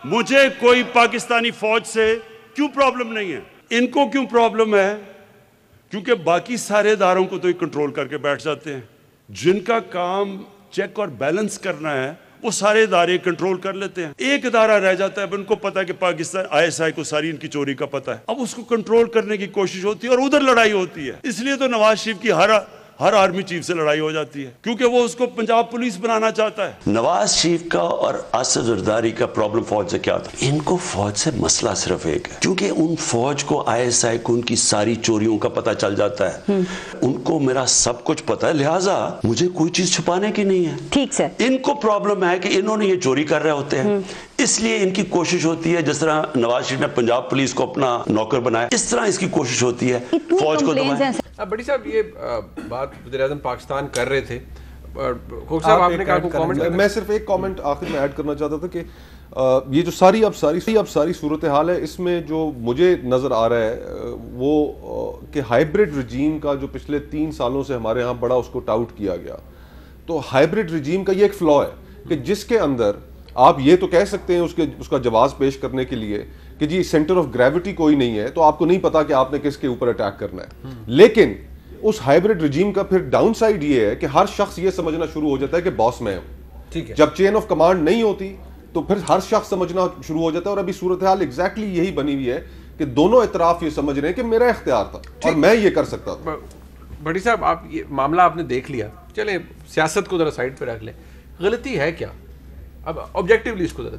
مجھے کوئی پاکستانی فوج سے کیوں پرابلم نہیں ہے؟ ان کو کیوں پرابلم ہے؟ کیونکہ باقی سارے اداروں کو تو یہ کنٹرول کر کے بیٹھ جاتے ہیں. جن کا کام چیک اور بیلنس کرنا ہے وہ سارے ادارے کنٹرول کر لیتے ہیں. ایک ادارہ رہ جاتا ہے، اب ان کو پتا ہے کہ پاکستان ISI کو ساری ان کی چوری کا پتا ہے، اب اس کو کنٹرول کرنے کی کوشش ہوتی ہے اور ادھر لڑائی ہوتی ہے. اس لیے تو نواز شریف کی ہر آرمی چیف سے لڑائی ہو جاتی ہے، کیونکہ وہ اس کو پنجاب پولیس بنانا چاہتا ہے. نواز شریف کا اور اسد زرداری کا پرابلم فوج سے کیا تھا؟ ان کو فوج سے مسئلہ صرف ایک ہے، کیونکہ ان فوج کو ISI کو ان کی ساری چوریوں کا پتہ چل جاتا ہے، ان کو میرا سب کچھ پتہ ہے، لہٰذا مجھے کوئی چیز چھپانے کی نہیں ہے. ٹھیک سے ان کو پرابلم ہے کہ انہوں نے یہ چوری کر رہے ہوتے ہیں، اس لیے ان کی کوشش ہوتی ہے، جس طرح نواز شریف نے پنجاب پولیس کو اپنا نوکر بنایا، اس طرح اس کی کوشش ہوتی ہے فوج کو دبائیں. بڑی صاحب یہ بات وزیر اعظم پاکستان کر رہے تھے، خوب صاحب آپ نے کہا کوئی کامنٹ؟ میں صرف ایک کامنٹ آخر میں ایڈ کرنا چاہتا تھا کہ یہ جو ساری صورتحال ہے، اس میں جو مجھے نظر آ رہا ہے وہ کہ ہائیبرڈ رجیم کا جو پچھلے 3 سالوں سے ہمارے ہاں بڑا اس کو ٹاؤٹ کیا گیا، تو ہائیبرڈ رجیم کا یہ ایک فلا ہے کہ جس کے اندر آپ یہ تو کہہ سکتے ہیں اس کا جواز پیش کرنے کے لیے کہ جی سینٹر آف گریوٹی کوئی نہیں ہے، تو آپ کو نہیں پتا کہ آپ نے کس کے اوپر اٹیک کرنا ہے. لیکن اس ہائیبرڈ رجیم کا پھر ڈاؤن سائڈ یہ ہے کہ ہر شخص یہ سمجھنا شروع ہو جاتا ہے کہ باس میں ہوں. جب چین آف کمانڈ نہیں ہوتی تو پھر ہر شخص سمجھنا شروع ہو جاتا ہے، اور ابھی صورتحال ایگزیکٹلی یہی بنی ہوئی ہے کہ دونوں اطراف یہ سمجھ رہے ہیں کہ میرا اختیار تھا اور میں یہ کر سکتا تھا. بڑی صاحب آپ یہ معاملہ آپ نے دیکھ لیا، چلے سیاست کو ذرا سائڈ پہ رکھ لیں، غلطی ہے کیا؟ اب آبجیکٹیولی اس کو ذرا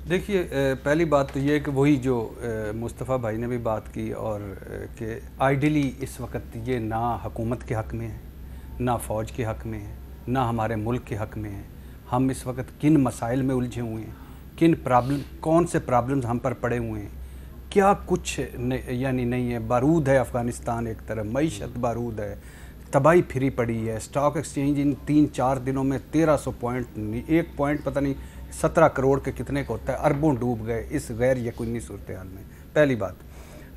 دیکھیے پہلی بات تو یہ ہے کہ وہی جو مصطفیٰ بھائی نے بھی بات کی، اور کہ آئیڈیلی اس وقت یہ نہ حکومت کے حق میں ہے، نہ فوج کے حق میں ہے، نہ ہمارے ملک کے حق میں ہے. ہم اس وقت کن مسائل میں الجھے ہوئے ہیں، کون سے پرابلمز ہم پر پڑے ہوئے ہیں، کیا کچھ یعنی نہیں ہے. بارود ہے افغانستان ایک طرف، معیشت بارود ہے، تباہی پھری پڑی ہے. اسٹاک ایکسچینج ان 3-4 دنوں میں 1300 پوائنٹ، ایک پوائنٹ پتہ نہیں 17 کروڑ کے کتنے کو ہوتا ہے، اربوں ڈوب گئے اس غیر یقینی صورتحال میں. پہلی بات.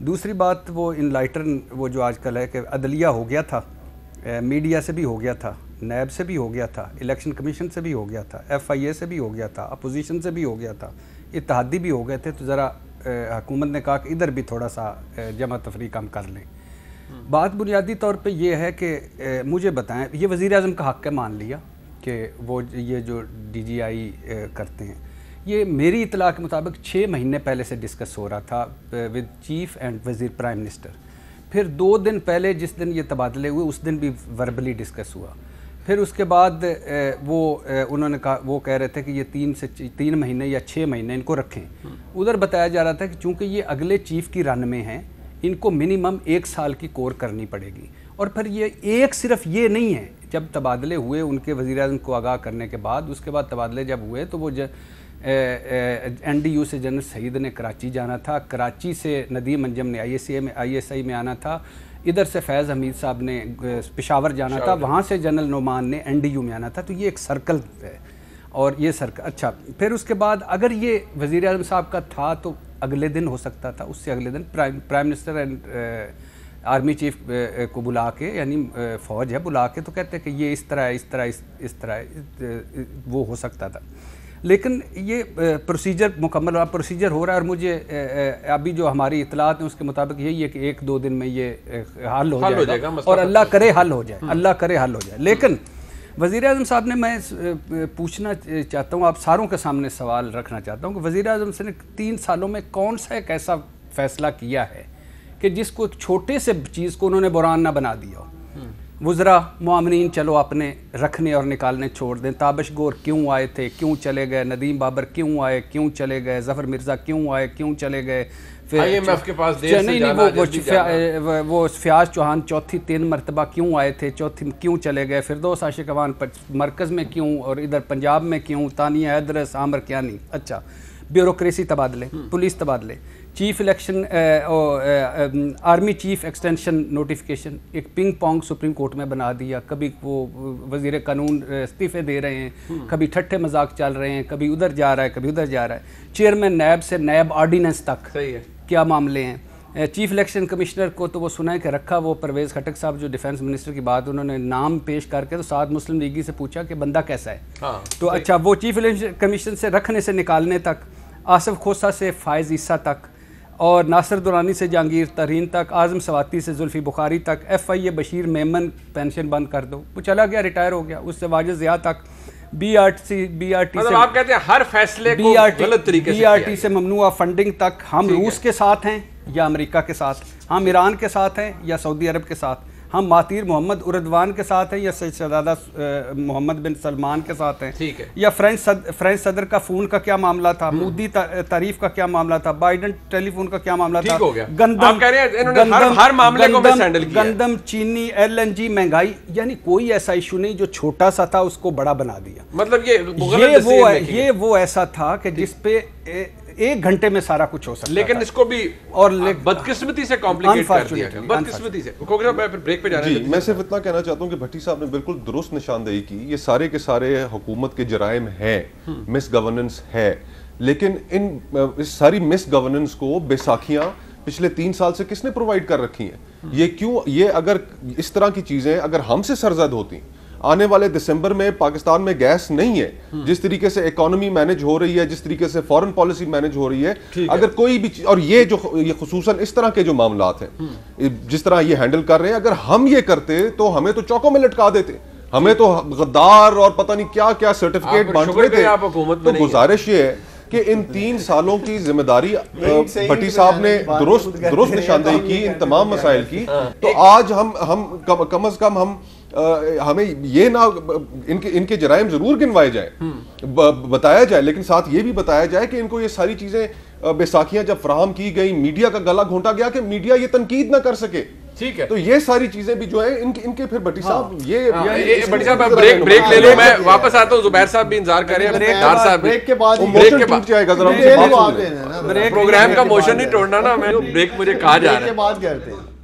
دوسری بات وہ انلائٹن وہ جو آج کل ہے کہ عدلیہ ہو گیا تھا، میڈیا سے بھی ہو گیا تھا، نیب سے بھی ہو گیا تھا، الیکشن کمیشن سے بھی ہو گیا تھا، FIA سے بھی ہو گیا تھا، اپوزیشن سے بھی ہو گیا تھا، اتحادی بھی ہو گئے تھے. تو ذرا حکومت نے کہا کہ ادھر بھی تھوڑا سا جمع تفریق ہم کر لیں. بات بنیادی طور پہ یہ ہے کہ مجھے بتائیں، یہ وزیر اعظم کا حق ہے، مان لیا کہ وہ یہ جو DGI کرتے ہیں، یہ میری اطلاع کے مطابق 6 مہینے پہلے سے ڈسکس ہو رہا تھا ود چیف اینڈ وزیر پرائم منسٹر. پھر 2 دن پہلے جس دن یہ تبادلے ہوئے اس دن بھی وربلی ڈسکس ہوا. پھر اس کے بعد انہوں نے کہا، وہ کہہ رہے تھے کہ یہ 3 مہینے یا 6 مہینے ان کو رکھیں. ادھر بتایا جا رہا تھا کہ چونکہ یہ اگلے چیف کی رن میں ہیں، ان کو منیمم 1 سال کی کور کرنی پڑے گی. اور پھر یہ صرف یہ نہیں ہے، جب تبادلے ہوئے ان کے وزیر اعظم کو آگاہ کرنے کے بعد، اس کے بعد تبادلے جب ہوئے تو وہ NDU سے جنرل سعید نے کراچی جانا تھا، کراچی سے ندیم انجم نے ISI میں آنا تھا، ادھر سے فیض حمید صاحب نے پشاور جانا تھا، وہاں سے جنرل نعمان نے NDU میں آنا تھا. تو یہ ایک سرکل ہے، اور یہ سرکل اچھا. پھر اس کے بعد اگر یہ وزیر اعظم صاحب کا تھا تو اگلے دن ہو سکتا تھا، اس سے اگلے دن prime minister and army chief کو بلا کے، یعنی فوج ہے، بلا کے تو کہتے کہ یہ اس طرح وہ ہو سکتا تھا. لیکن یہ پروسیجر مکمل پروسیجر ہو رہا ہے، اور مجھے ابھی جو ہماری اطلاعات ہیں اس کے مطابق یہی ہے کہ 1-2 دن میں یہ حل ہو جائے گا، اور اللہ کرے حل ہو جائے. لیکن وزیر اعظم صاحب نے، میں پوچھنا چاہتا ہوں، آپ ساروں کے سامنے سوال رکھنا چاہتا ہوں کہ وزیر اعظم سے نے 3 سالوں میں کون سا ایک ایسا فیصلہ کیا ہے کہ جس کو ایک چھوٹے سے چیز کو انہوں نے بحران نہ بنا دیا ہو. وزراء معاملین چلو اپنے رکھنے اور نکالنے چھوڑ دیں، تابش گور کیوں آئے تھے، کیوں چلے گئے، ندیم بابر کیوں آئے، کیوں چلے گئے، ظفر مرزا کیوں آئے، کیوں چلے گئے، IMF کے پاس دیر سے جانا، وہ فیاض چوہان 3 مرتبہ کیوں آئے تھے، کیوں چلے گئے، فردوس عاشق اوان مرکز میں کیوں، اور ادھر پنجاب میں کیوں، تانیہ حیدرس، عامر کیانی. اچھا، بیوروکریسی تبادلے، پولیس تبادلے، chief election, army chief extension notification, ایک پنگ پونگ سپریم کورٹ میں بنا دیا. کبھی وہ وزیر قانون استعفے دے رہے ہیں، کبھی ٹھٹھے مذاق چل رہے ہیں، کبھی ادھر جا رہا ہے، کبھی ادھر جا رہا ہے. چیئرمین نیب سے نیب آرڈیننس تک کیا معاملے ہیں. چیف الیکشن کمشنر کو تو وہ سنا ہے کہ رکھا وہ پرویز خٹک صاحب جو ڈیفنس منسٹر کی بات انہوں نے نام پیش کر کے تو 7 مسلم لیگی سے پوچھا کہ بندہ کیسا ہے. تو اچھا، وہ چیف الیکشن کمیشن سے رکھنے سے نکالنے تک آصف کھوسہ سے فائز عیسیٰ تک، اور ناصر درانی سے جہانگیر ترین تک، اعظم سواتی سے زلفی بخاری تک، ایف آئی اے بشیر میمن پینشن بند کر دو، وہ چلا گیا، ریٹائر ہو گیا، اس سے واجد ضیاء تک، بی آر ٹی مطلب آپ کہتے ہیں ہر فیصلے کو غلط طریقے سے بی آر ٹی سے ممنوع فنڈنگ تک، ہم روس کے ساتھ ہیں یا امریکہ کے ساتھ، ہم ایران کے ساتھ ہیں یا سعودی عرب کے ساتھ، ہم ماتیر محمد اردوان کے ساتھ ہیں یا شہزادہ محمد بن سلمان کے ساتھ ہیں، یا فرینچ صدر کا فون کا کیا معاملہ تھا، مودی تعریف کا کیا معاملہ تھا، بائیڈن ٹیلی فون کا کیا معاملہ تھا، گندم، چینی، ایل این جی، مہنگائی، یعنی کوئی ایسا ایشو نہیں جو چھوٹا سا تھا اس کو بڑا بنا دیا. مطلب یہ وہ ایسا تھا کہ جس پہ ایک گھنٹے میں سارا کچھ ہو سکتا، لیکن اس کو بھی اور بدقسمتی سے کمپلیکیٹ کر دیا گیا، بدقسمتی سے. بریک پہ جا رہے ہیں. میں صرف اتنا کہنا چاہتا ہوں کہ بھٹی صاحب نے بالکل درست نشاندہی کی. یہ سارے کے سارے حکومت کے جرائم ہیں، مس گورننس ہے، لیکن اس ساری مس گورننس کو بیساکھیاں پچھلے 3 سال سے کس نے پرووائڈ کر رکھی ہیں؟ یہ اگر اس طرح کی چیزیں اگر ہم سے سرزد ہوتی، آنے والے دسمبر میں پاکستان میں گیس نہیں ہے، جس طریقے سے اکانومی مینج ہو رہی ہے، جس طریقے سے فورن پالیسی مینج ہو رہی ہے، اگر کوئی بھی اور یہ خصوصاً اس طرح کے جو معاملات ہیں جس طرح یہ ہینڈل کر رہے ہیں، اگر ہم یہ کرتے تو ہمیں تو چوکوں میں لٹکا دیتے، ہمیں تو غدار اور پتہ نہیں کیا کیا سرٹیفکیٹ بانٹتے تھے. تو گزارش یہ ہے کہ ان 3 سالوں کی ذمہ داری بھٹی صاحب نے درست نشاندہی کی ان تمام مسائل کی. تو آج ہم کم از کم ہمیں یہ نہ ان کے جرائم ضرور گنوائے جائیں، بتایا جائے، لیکن ساتھ یہ بھی بتایا جائے کہ ان کو یہ ساری چیزیں بیساکھیاں جب فراہم کی گئی، میڈیا کا گلا گھونٹا گیا کہ میڈیا یہ تنقید نہ کر سکے. ٹھیک ہے، تو یہ ساری چیزیں بھی جو ہیں ان کے پھر بھٹی صاحب بھٹی صاحب بریک لے لو، میں واپس آتا ہوں. زبیر صاحب بھی انتظار کر رہے ہیں، ڈار صاحب بریک کے بعد جائے گا. پروگرام کا موشن نہیں توڑنا نا، میں بریک مجھے کہا جا رہا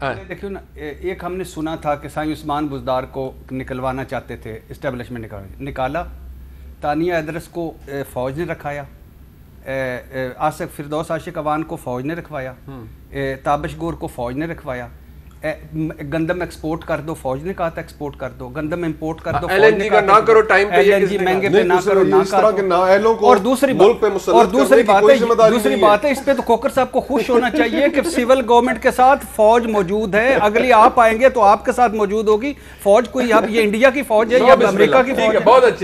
ہے. دیکھو نا، ایک ہم نے سنا تھا کہ سائیں عثمان بزدار کو نکلوانا چاہتے تھے، اسٹیبلشمنٹ نکالا، تانیہ ادرس کو فوج نے رکھایا، آصف فردوس عاشق اوان کو فوج نے رکھوایا، تابش گور کو فوج نے رکھوایا، گندم ایکسپورٹ کر دو، فوج نے کہا تھا ایکسپورٹ کر دو، گندم امپورٹ کر دو، ایل این جی کا نہ کرو، ٹائم پہ ایل این جی مہنگے پہ نہ کرو، اور دوسری بات ہے اس پہ تو کھوکھر صاحب کو خوش ہونا چاہیے کہ سول گورنمنٹ کے ساتھ فوج موجود ہے، اگلی آپ آئیں گے تو آپ کے ساتھ موجود ہوگی فوج. کوئی اب یہ انڈیا کی فوج ہے یا امریکہ کی فوج ہے؟ بہت اچھے.